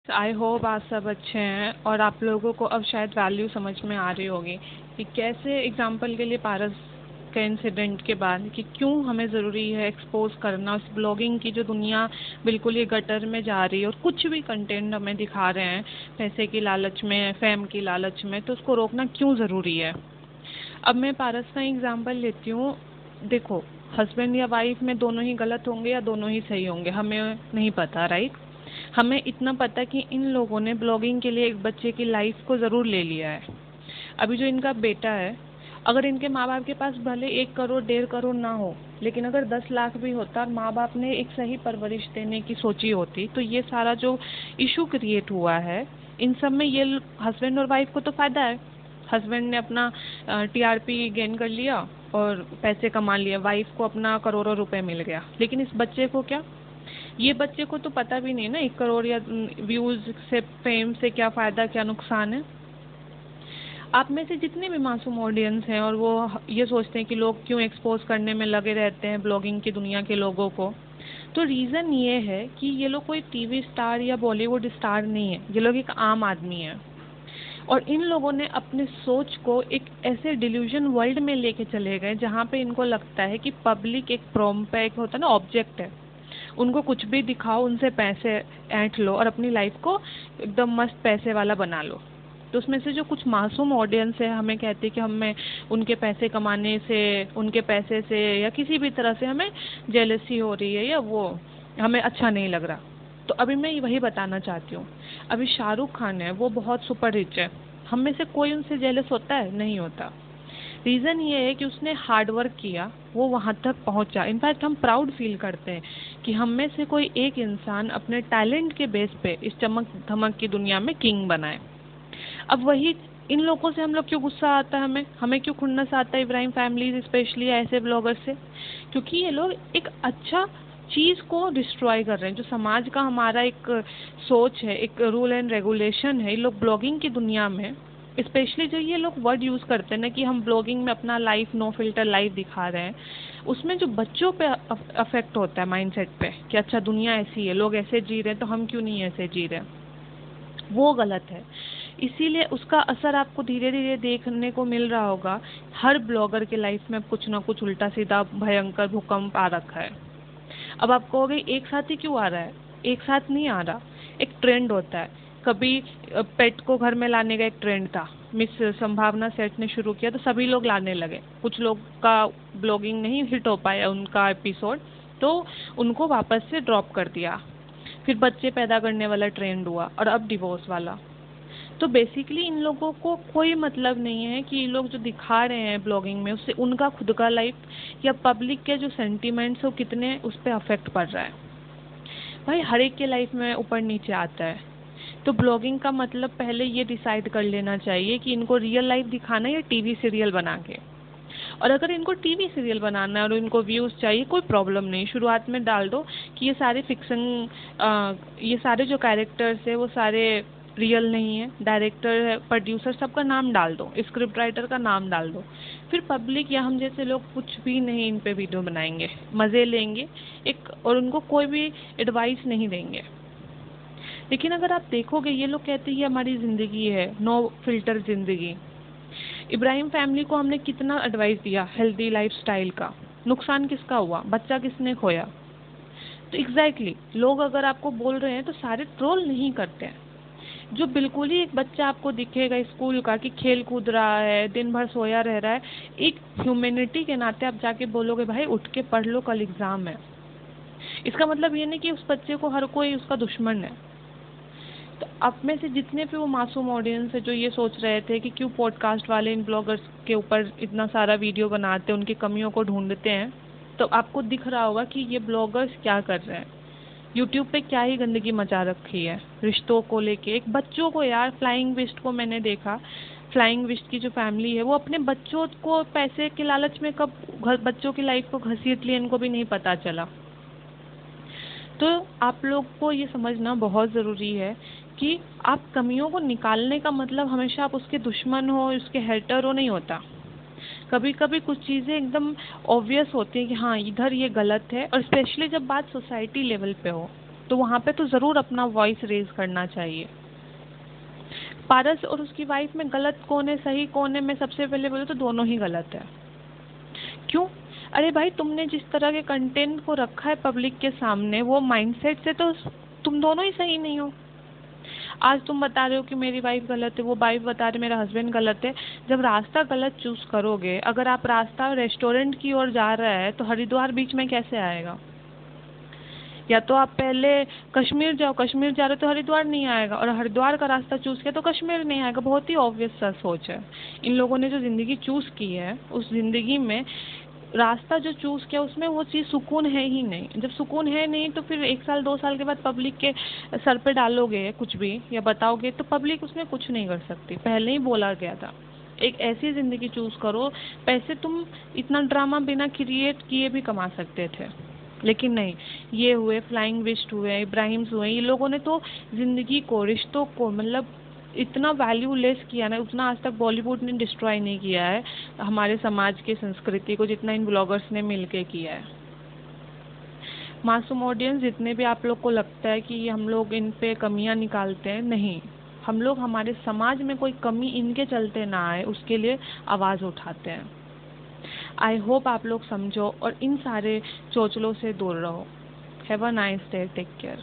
I hope आप सब अच्छे हैं और आप लोगों को अब शायद वैल्यू समझ में आ रही होगी कि कैसे एग्जाम्पल के लिए पारस के इंसिडेंट के बाद कि क्यों हमें ज़रूरी है एक्सपोज करना उस ब्लॉगिंग की जो दुनिया बिल्कुल ही गटर में जा रही है और कुछ भी कंटेंट हमें दिखा रहे हैं पैसे की लालच में, फेम की लालच में, तो उसको रोकना क्यों ज़रूरी है। अब मैं पारस का एग्जाम्पल लेती हूँ। देखो, हस्बैंड या वाइफ में दोनों ही गलत होंगे या दोनों ही सही होंगे, हमें नहीं पता, राइट। हमें इतना पता कि इन लोगों ने ब्लॉगिंग के लिए एक बच्चे की लाइफ को ज़रूर ले लिया है। अभी जो इनका बेटा है, अगर इनके माँ बाप के पास भले 1 करोड़ 1.5 करोड़ ना हो, लेकिन अगर 10 लाख भी होता और माँ बाप ने एक सही परवरिश देने की सोची होती, तो ये सारा जो इशू क्रिएट हुआ है, इन सब में ये हस्बैंड और वाइफ को तो फ़ायदा है। हस्बैंड ने अपना टीआरपी गेन कर लिया और पैसे कमा लिए, वाइफ को अपना करोड़ों रुपए मिल गया। लेकिन इस बच्चे को क्या, ये बच्चे को तो पता भी नहीं ना 1 करोड़ या व्यूज से, फेम से क्या फ़ायदा क्या नुकसान है। आप में से जितने भी मासूम ऑडियंस हैं और वो ये सोचते हैं कि लोग क्यों एक्सपोज करने में लगे रहते हैं ब्लॉगिंग की दुनिया के लोगों को, तो रीज़न ये है कि ये लोग कोई टीवी स्टार या बॉलीवुड स्टार नहीं है, ये लोग एक आम आदमी है। और इन लोगों ने अपने सोच को एक ऐसे डिल्यूजन वर्ल्ड में लेके चले गए जहाँ पे इनको लगता है कि पब्लिक एक एक होता है ना, ऑब्जेक्ट है। उनको कुछ भी दिखाओ, उनसे पैसे ऐंठ लो और अपनी लाइफ को एकदम मस्त पैसे वाला बना लो। तो उसमें से जो कुछ मासूम ऑडियंस है हमें कहती है कि हमें उनके पैसे कमाने से, उनके पैसे से या किसी भी तरह से हमें जेलसी हो रही है या वो हमें अच्छा नहीं लग रहा। तो अभी मैं वही बताना चाहती हूँ। अभी शाहरुख खान है, वो बहुत सुपर रिच है, हम में से कोई उनसे जेलस होता है? नहीं होता। रीज़न ये है कि उसने हार्ड वर्क किया, वो वहाँ तक पहुँचा। इनफैक्ट हम प्राउड फील करते हैं कि हम में से कोई एक इंसान अपने टैलेंट के बेस पे इस चमक धमक की दुनिया में किंग बनाए। अब वही इन लोगों से हम लोग क्यों गुस्सा आता है, हमें हमें क्यों खुन्नस आता है इब्राहिम फैमिली स्पेशली ऐसे ब्लॉगर से? क्योंकि ये लोग एक अच्छा चीज़ को डिस्ट्रॉय कर रहे हैं, जो समाज का हमारा एक सोच है, एक रूल एंड रेगुलेशन है। ये लोग ब्लॉगिंग की दुनिया में स्पेशली जो ये लोग वर्ड यूज़ करते हैं ना कि हम ब्लॉगिंग में अपना लाइफ नो फिल्टर लाइफ दिखा रहे हैं, उसमें जो बच्चों पे अफेक्ट होता है माइंडसेट पे कि अच्छा दुनिया ऐसी है, लोग ऐसे जी रहे हैं तो हम क्यों नहीं ऐसे जी रहे, वो गलत है। इसीलिए उसका असर आपको धीरे धीरे देखने को मिल रहा होगा। हर ब्लॉगर के लाइफ में कुछ ना कुछ उल्टा सीधा भयंकर भूकंप आ रखा है। अब आप कहोगे एक साथ ही क्यों आ रहा है? एक साथ नहीं आ रहा, एक ट्रेंड होता है। कभी पेट को घर में लाने का एक ट्रेंड था, मिस संभावना सेठ ने शुरू किया तो सभी लोग लाने लगे। कुछ लोग का ब्लॉगिंग नहीं हिट हो पाया उनका एपिसोड, तो उनको वापस से ड्रॉप कर दिया। फिर बच्चे पैदा करने वाला ट्रेंड हुआ और अब डिवोर्स वाला। तो बेसिकली इन लोगों को कोई मतलब नहीं है कि ये लोग जो दिखा रहे हैं ब्लॉगिंग में उससे उनका खुद का लाइफ या पब्लिक के जो सेंटीमेंट्स है वो कितने उस पर अफेक्ट पड़ रहा है। भाई हर एक के लाइफ में ऊपर नीचे आता है। तो ब्लॉगिंग का मतलब पहले ये डिसाइड कर लेना चाहिए कि इनको रियल लाइफ दिखाना है या टीवी सीरियल बना के। और अगर इनको टीवी सीरियल बनाना है और इनको व्यूज़ चाहिए, कोई प्रॉब्लम नहीं, शुरुआत में डाल दो कि ये सारे फिक्सन, ये सारे जो कैरेक्टर्स है वो सारे रियल नहीं है। डायरेक्टर है, प्रोड्यूसर, सबका नाम डाल दो, स्क्रिप्ट राइटर का नाम डाल दो। फिर पब्लिक या हम जैसे लोग कुछ भी नहीं इन पे वीडियो बनाएंगे, मज़े लेंगे एक, और उनको कोई भी एडवाइस नहीं देंगे। लेकिन अगर आप देखोगे ये लोग कहते हैं ये हमारी ज़िंदगी है, नो फिल्टर ज़िंदगी। इब्राहिम फैमिली को हमने कितना एडवाइस दिया हेल्दी लाइफस्टाइल का, नुकसान किसका हुआ? बच्चा किसने खोया? तो एग्जैक्टली लोग अगर आपको बोल रहे हैं तो सारे ट्रोल नहीं करते हैं। जो बिल्कुल ही एक बच्चा आपको दिखेगा स्कूल का कि खेल कूद रहा है, दिन भर सोया रह रहा है, एक ह्यूमैनिटी के नाते आप जाके बोलोगे भाई उठ के पढ़ लो, कल एग्जाम है। इसका मतलब ये नहीं कि उस बच्चे को हर कोई उसका दुश्मन है। तो आप में से जितने भी वो मासूम ऑडियंस है जो ये सोच रहे थे कि क्यों पॉडकास्ट वाले इन ब्लॉगर्स के ऊपर इतना सारा वीडियो बनाते हैं, उनकी कमियों को ढूंढते हैं, तो आपको दिख रहा होगा कि ये ब्लॉगर्स क्या कर रहे हैं। यूट्यूब पे क्या ही गंदगी मचा रखी है रिश्तों को लेके। एक बच्चों को यार, फ्लाइंग विस्ट को मैंने देखा, फ्लाइंग विस्ट की जो फैमिली है वो अपने बच्चों को पैसे के लालच में कब बच्चों की लाइफ को घसीट लिए इनको भी नहीं पता चला। तो आप लोग को ये समझना बहुत ज़रूरी है कि आप कमियों को निकालने का मतलब हमेशा आप उसके दुश्मन हो, उसके हेटर हो, नहीं होता। कभी कभी कुछ चीज़ें एकदम ऑब्वियस होती हैं कि हाँ इधर ये गलत है, और स्पेशली जब बात सोसाइटी लेवल पे हो। तो वहाँ पे तो ज़रूर अपना वॉइस रेज करना चाहिए। पारस और उसकी वाइफ में गलत कौन है सही कौन है, मैं सबसे पहले बोलूँ तो दोनों ही गलत है। क्यों? अरे भाई, तुमने जिस तरह के कंटेंट को रखा है पब्लिक के सामने, वो माइंडसेट से तो तुम दोनों ही सही नहीं हो। आज तुम बता रहे हो कि मेरी वाइफ गलत है, वो वाइफ बता रहे मेरा हस्बैंड गलत है। जब रास्ता गलत चूज करोगे, अगर आप रास्ता रेस्टोरेंट की ओर जा रहा है तो हरिद्वार बीच में कैसे आएगा? या तो आप पहले कश्मीर जाओ, कश्मीर जा रहे हो तो हरिद्वार नहीं आएगा, और हरिद्वार का रास्ता चूज किया तो कश्मीर नहीं आएगा। बहुत ही ऑब्वियस सा सोच है। इन लोगों ने जो जिंदगी चूज की है, उस जिंदगी में रास्ता जो चूज किया उसमें वो चीज़ सुकून है ही नहीं। जब सुकून है नहीं तो फिर 1 साल 2 साल के बाद पब्लिक के सर पे डालोगे कुछ भी या बताओगे तो पब्लिक उसमें कुछ नहीं कर सकती। पहले ही बोला गया था, एक ऐसी जिंदगी चूज करो। पैसे तुम इतना ड्रामा बिना क्रिएट किए भी कमा सकते थे, लेकिन नहीं। ये हुए फ्लाइंग विस्ट हुए, इब्राहिम्स हुए, ये लोगों ने तो जिंदगी को, रिश्तों को, मतलब इतना वैल्यूलेस किया ना, उतना आज तक बॉलीवुड ने डिस्ट्रॉय नहीं किया है हमारे समाज की संस्कृति को, जितना इन ब्लॉगर्स ने मिलके किया है। मासूम ऑडियंस, जितने भी आप लोग को लगता है कि हम लोग इन पे कमियां निकालते हैं, नहीं, हम लोग हमारे समाज में कोई कमी इनके चलते ना आए उसके लिए आवाज़ उठाते हैं। आई होप आप लोग समझो और इन सारे चोचलों से दूर रहो। Have a nice day, take care.